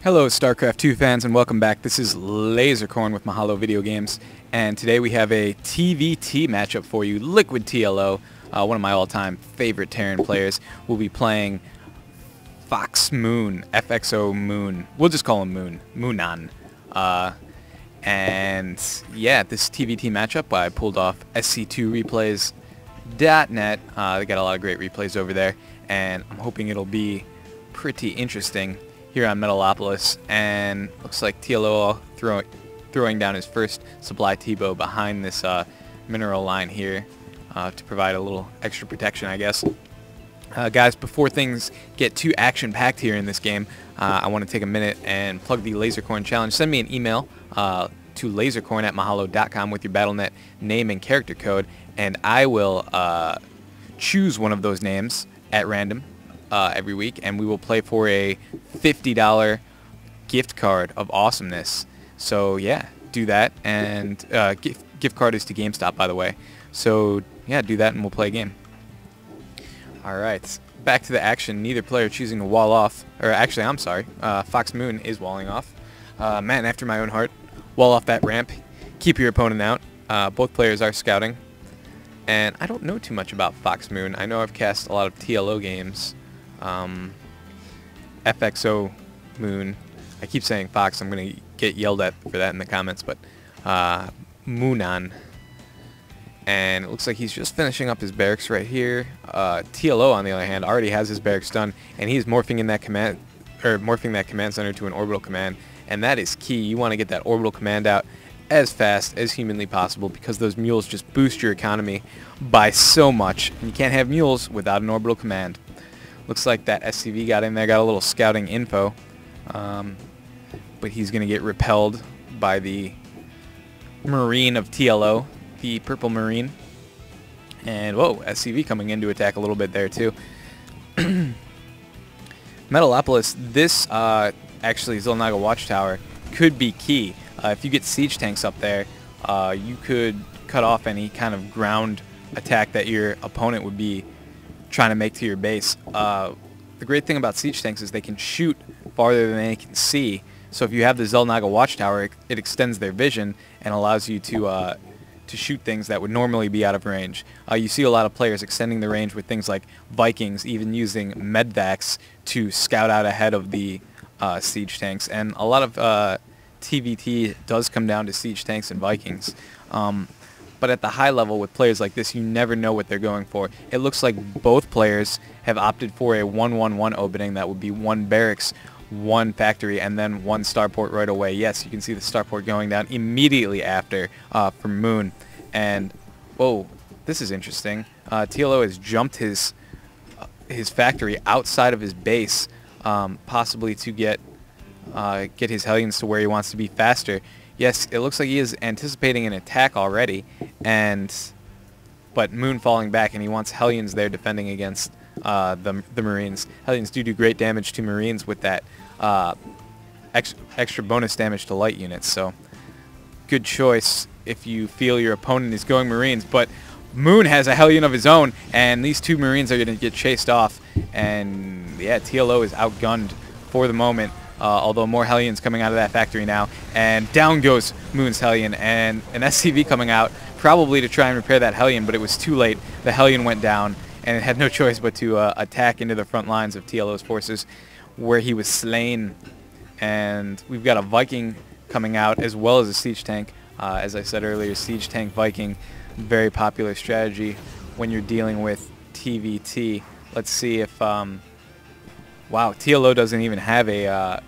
Hello StarCraft 2 fans and welcome back. This is Lasercorn with Mahalo Video Games, and today we have a TvT matchup for you. Liquid TLO, one of my all-time favorite Terran players, will be playing FXOmoonan. We'll just call him Moonan. And yeah, this TvT matchup I pulled off SC2replays.net. They got a lot of great replays over there, and I'm hoping it'll be pretty interesting here on Metalopolis. And looks like TLO throwing down his first supply T-bow behind this mineral line here to provide a little extra protection, I guess. Guys, before things get too action-packed here in this game, I want to take a minute and plug the Lasercorn challenge. Send me an email to lasercorn@mahalo.com with your Battle.net name and character code, and I will choose one of those names at random every week, and we will play for a $50 gift card of awesomeness. So yeah, do that, and gift card is to GameStop, by the way. So yeah, do that and we'll play a game. Alright, back to the action. Neither player choosing to wall off, or actually I'm sorry, FXOmoonan is walling off. Man after my own heart. Wall off that ramp, keep your opponent out. Both players are scouting, and I don't know too much about FXOmoonan. I know I've cast a lot of TLO games. FXOmoonan. I keep saying Fox. I'm going to get yelled at for that in the comments, but Moonan. And it looks like he's just finishing up his barracks right here. TLO, on the other hand, already has his barracks done, and he's morphing that command center to an orbital command, and that is key. You want to get that orbital command out as fast as humanly possible, because those mules just boost your economy by so much, and you can't have mules without an orbital command. Looks like that SCV got in there, got a little scouting info, but he's going to get repelled by the Marine of TLO, the Purple Marine. And whoa, SCV coming in to attack a little bit there too. Metalopolis, this actually Xel'Naga Watchtower could be key. If you get siege tanks up there, you could cut off any kind of ground attack that your opponent would be trying to make to your base. The great thing about siege tanks is they can shoot farther than they can see. So if you have the Xel'Naga Watchtower, it extends their vision and allows you to shoot things that would normally be out of range. You see a lot of players extending the range with things like Vikings, even using medvacs to scout out ahead of the siege tanks. And a lot of TvT does come down to siege tanks and Vikings. But at the high level with players like this, you never know what they're going for. It looks like both players have opted for a 1-1-1 opening. That would be one barracks, one factory, and then one starport right away. Yes, you can see the starport going down immediately after from Moon. And whoa, this is interesting. TLO has jumped his factory outside of his base, possibly to get his Hellions to where he wants to be faster. Yes, it looks like he is anticipating an attack already, but Moon falling back, and he wants Hellions there defending against the Marines. Hellions do great damage to Marines with that extra bonus damage to light units, so good choice if you feel your opponent is going Marines. But Moon has a Hellion of his own, and these two Marines are going to get chased off, and yeah, TLO is outgunned for the moment. Although more Hellions coming out of that factory now, and down goes Moon's Hellion, and an SCV coming out probably to try and repair that Hellion, but it was too late. The Hellion went down, and it had no choice but to attack into the front lines of TLO's forces, where he was slain. And we've got a Viking coming out as well as a siege tank. As I said earlier, siege tank Viking, very popular strategy when you're dealing with TvT. Let's see if wow, TLO doesn't even have a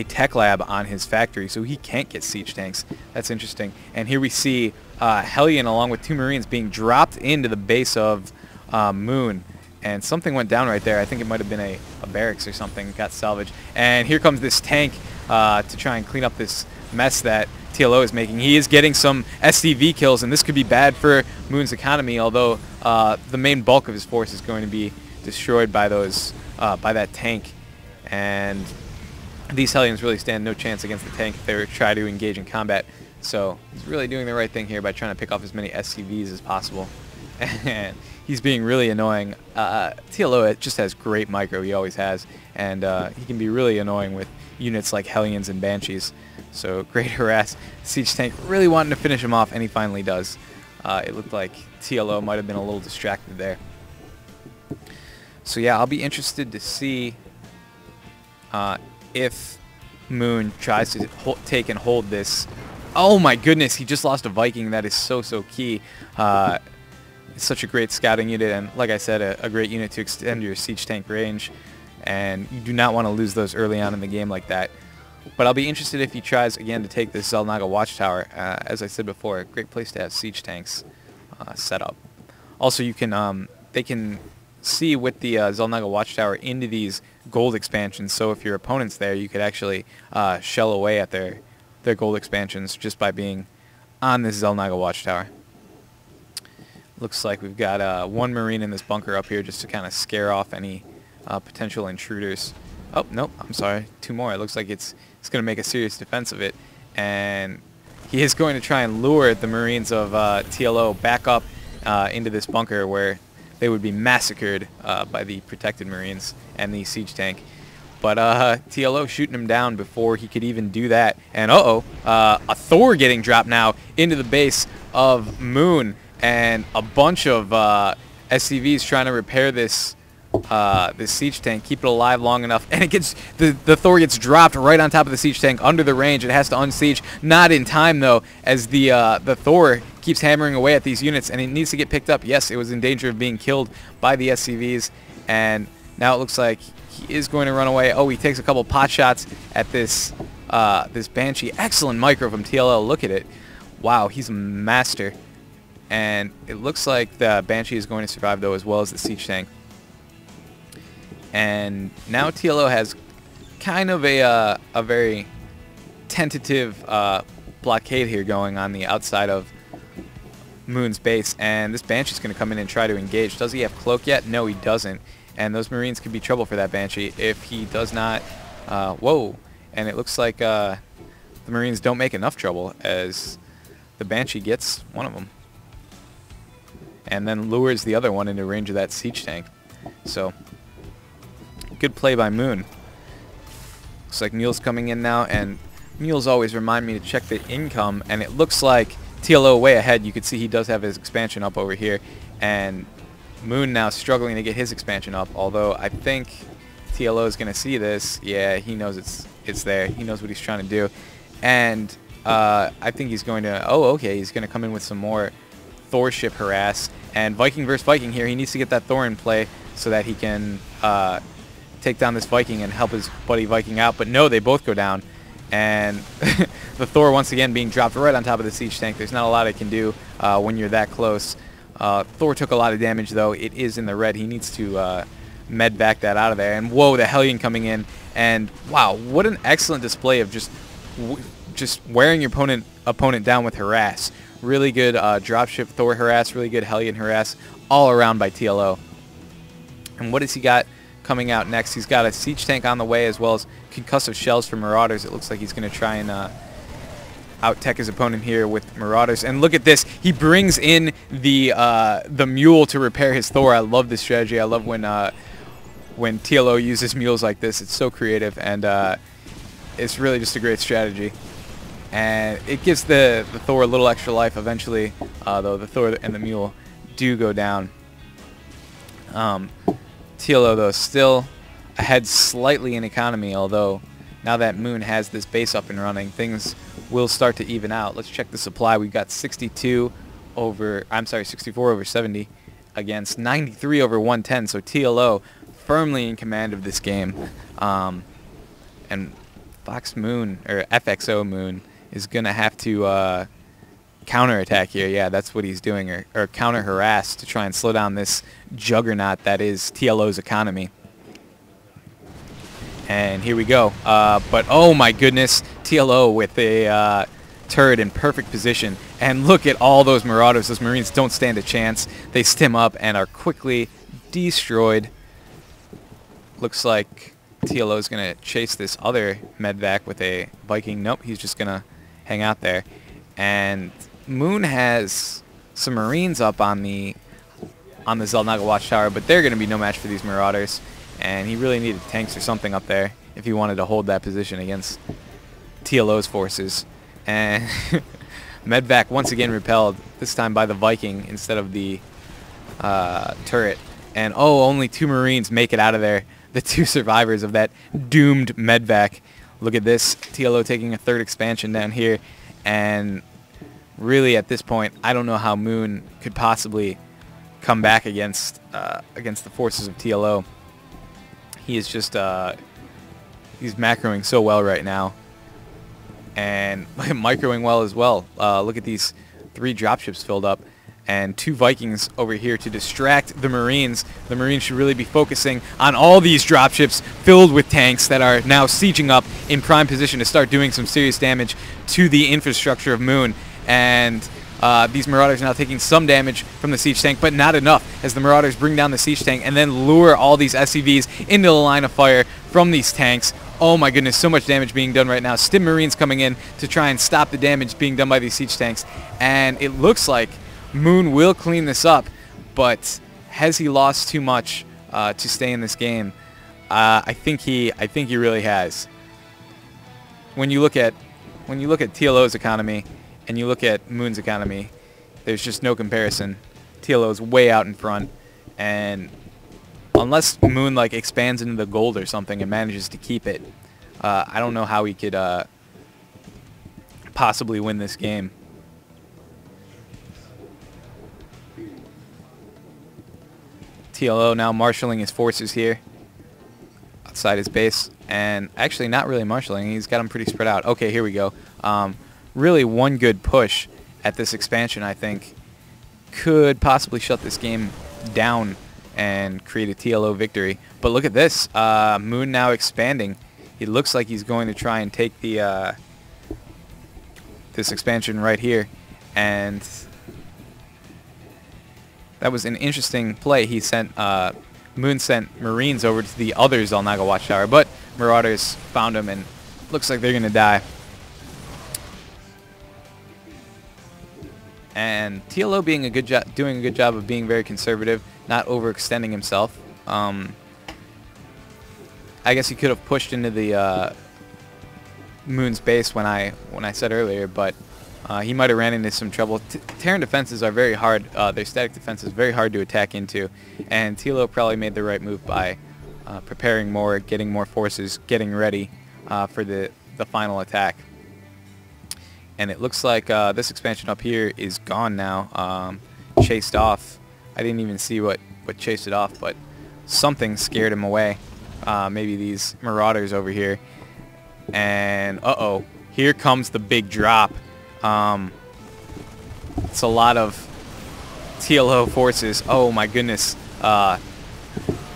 tech lab on his factory, so he can't get siege tanks. That's interesting. And here we see Hellion along with two Marines being dropped into the base of Moon, and something went down right there. I think it might have been a barracks or something got salvaged. And here comes this tank to try and clean up this mess that TLO is making. He is getting some SCV kills, and this could be bad for Moon's economy, although the main bulk of his force is going to be destroyed by those by that tank. And these Hellions really stand no chance against the tank if they try to engage in combat. So he's really doing the right thing here by trying to pick off as many SCVs as possible. And he's being really annoying. TLO just has great micro, he always has, and he can be really annoying with units like Hellions and Banshees. So great harass. Siege Tank really wanting to finish him off, and he finally does. It looked like TLO might have been a little distracted there. So yeah, I'll be interested to see if Moon tries to take and hold this. Oh my goodness, he just lost a Viking. That is so key. It's such a great scouting unit, and like I said, a great unit to extend your Siege Tank range. And you do not want to lose those early on in the game like that. But I'll be interested if he tries again to take this Xel'Naga Watchtower. As I said before, a great place to have siege tanks set up. Also, you can they can see with the Xel'Naga Watchtower into these gold expansions. So if your opponent's there, you could actually shell away at their gold expansions just by being on this Xel'Naga Watchtower. Looks like we've got one Marine in this bunker up here just to kind of scare off any potential intruders. Oh, nope, I'm sorry. Two more. It looks like it's going to make a serious defense of it. And he is going to try and lure the Marines of TLO back up into this bunker where they would be massacred by the protected Marines and the siege tank. But TLO shooting him down before he could even do that. And a Thor getting dropped now into the base of Moon. And a bunch of SCVs trying to repair this siege tank, keep it alive long enough, and it gets the Thor gets dropped right on top of the siege tank under the range. It has to unsiege, not in time though, as the Thor keeps hammering away at these units, and it needs to get picked up. Yes, it was in danger of being killed by the SCVs, and now it looks like he is going to run away. Oh, he takes a couple pot shots at this this Banshee. Excellent micro from TLO. Look at it. Wow, he's a master. And it looks like the Banshee is going to survive though, as well as the siege tank. And now TLO has kind of a very tentative blockade here going on the outside of Moon's base, and this Banshee's going to come in and try to engage. Does he have cloak yet? No, he doesn't. And those Marines could be trouble for that Banshee if he does not. Whoa! And it looks like the Marines don't make enough trouble as the Banshee gets one of them, and then lures the other one into range of that siege tank. So good play by Moon. Looks like Mule's coming in now, and Mules always remind me to check the income, and it looks like TLO way ahead. You can see he does have his expansion up over here, and Moon now struggling to get his expansion up, although I think TLO is going to see this. Yeah, he knows it's there. He knows what he's trying to do, and I think he's going to, okay, he's going to come in with some more Thor ship harass, and Viking versus Viking here. He needs to get that Thor in play so that he can take down this Viking and help his buddy Viking out. But no, they both go down, and the Thor once again being dropped right on top of the siege tank. There's not a lot it can do when you're that close. Thor took a lot of damage though. It is in the red. He needs to med back that out of there. And whoa, the Hellion coming in, and wow, what an excellent display of just wearing your opponent down with harass. Really good dropship Thor harass, really good Hellion harass, all around by TLO. And what has he got coming out next? He's got a siege tank on the way, as well as concussive shells for Marauders. It looks like he's going to try and out-tech his opponent here with Marauders. And look at this. He brings in the Mule to repair his Thor. I love this strategy. I love when TLO uses mules like this. It's so creative, and it's really just a great strategy. And it gives the Thor a little extra life eventually, though the Thor and the Mule do go down. TLO, though, still ahead slightly in economy, although now that Moon has this base up and running, things will start to even out. Let's check the supply. We've got 64 over 70 against 93 over 110, so TLO firmly in command of this game. And FXOmoonan is going to have to counterattack here. Yeah, that's what he's doing, or counter-harass to try and slow down this juggernaut that is TLO's economy. And here we go. But oh my goodness, TLO with a turret in perfect position. And look at all those Marauders. Those Marines don't stand a chance. They stim up and are quickly destroyed. Looks like TLO is going to chase this other medvac with a Viking. Nope, he's just going to hang out there. And Moon has some Marines up on the Xel'Naga Watchtower, but they're going to be no match for these Marauders. And he really needed tanks or something up there if he wanted to hold that position against TLO's forces. And Medvac once again repelled, this time by the Viking instead of the turret. And oh, only 2 Marines make it out of there. The 2 survivors of that doomed Medvac. Look at this, TLO taking a 3rd expansion down here. And really at this point, I don't know how Moon could possibly come back against the forces of TLO. He is just he's macroing so well right now, and microing well as well. Look at these 3 dropships filled up, and 2 Vikings over here to distract the Marines. The Marines should really be focusing on all these dropships filled with tanks that are now sieging up in prime position to start doing some serious damage to the infrastructure of Moon. And these Marauders are now taking some damage from the siege tank, but not enough, as the Marauders bring down the siege tank and then lure all these SCVs into the line of fire from these tanks. Oh my goodness, so much damage being done right now. Stim Marines coming in to try and stop the damage being done by these siege tanks. And it looks like Moon will clean this up, but has he lost too much to stay in this game? I think he really has. When you look at TLO's economy and you look at Moon's economy, there's just no comparison. TLO's way out in front, and unless Moon like expands into the gold or something and manages to keep it, I don't know how he could possibly win this game. TLO now marshalling his forces here outside his base, and actually not really marshalling. He's got them pretty spread out. Okay, here we go. Really one good push at this expansion, I think, could possibly shut this game down and create a TLO victory. But look at this. Moon now expanding. It looks like he's going to try and take the this expansion right here. And that was an interesting play. He sent Moon sent Marines over to the other Xel'Naga Watchtower, but Marauders found him, and looks like they're going to die. And TLO doing a good job of being very conservative, not overextending himself. I guess he could have pushed into the Moon's base when I said earlier, but he might have ran into some trouble. Terran defenses are very hard. Their static defense is very hard to attack into, and TLO probably made the right move by preparing more, getting more forces, getting ready for the final attack. And it looks like this expansion up here is gone now, chased off. I didn't even see what chased it off, but something scared him away. Maybe these Marauders over here. And uh-oh, here comes the big drop. It's a lot of TLO forces. Oh my goodness.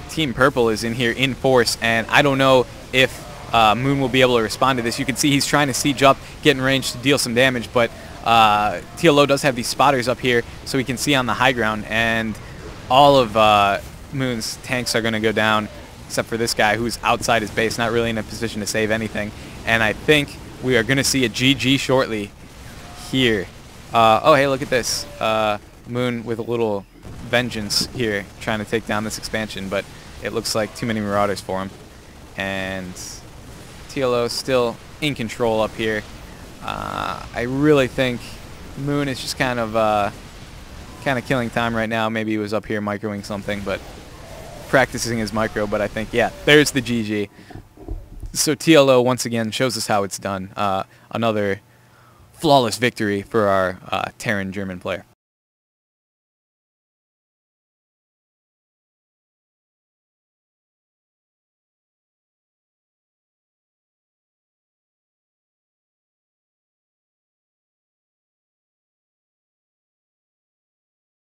Team Purple is in here in force, and I don't know if Moon will be able to respond to this. You can see he's trying to siege up, get in range to deal some damage, but TLO does have these spotters up here, so he can see on the high ground, and all of Moon's tanks are going to go down, except for this guy who's outside his base, not really in a position to save anything. And I think we are going to see a GG shortly here. Oh, hey, look at this. Moon with a little vengeance here, trying to take down this expansion, but it looks like too many Marauders for him. And TLO still in control up here. I really think Moon is just kind of killing time right now. Maybe he was up here microing something, but practicing his micro. But I think, yeah, there's the GG. So TLO once again shows us how it's done. Another flawless victory for our Terran German player.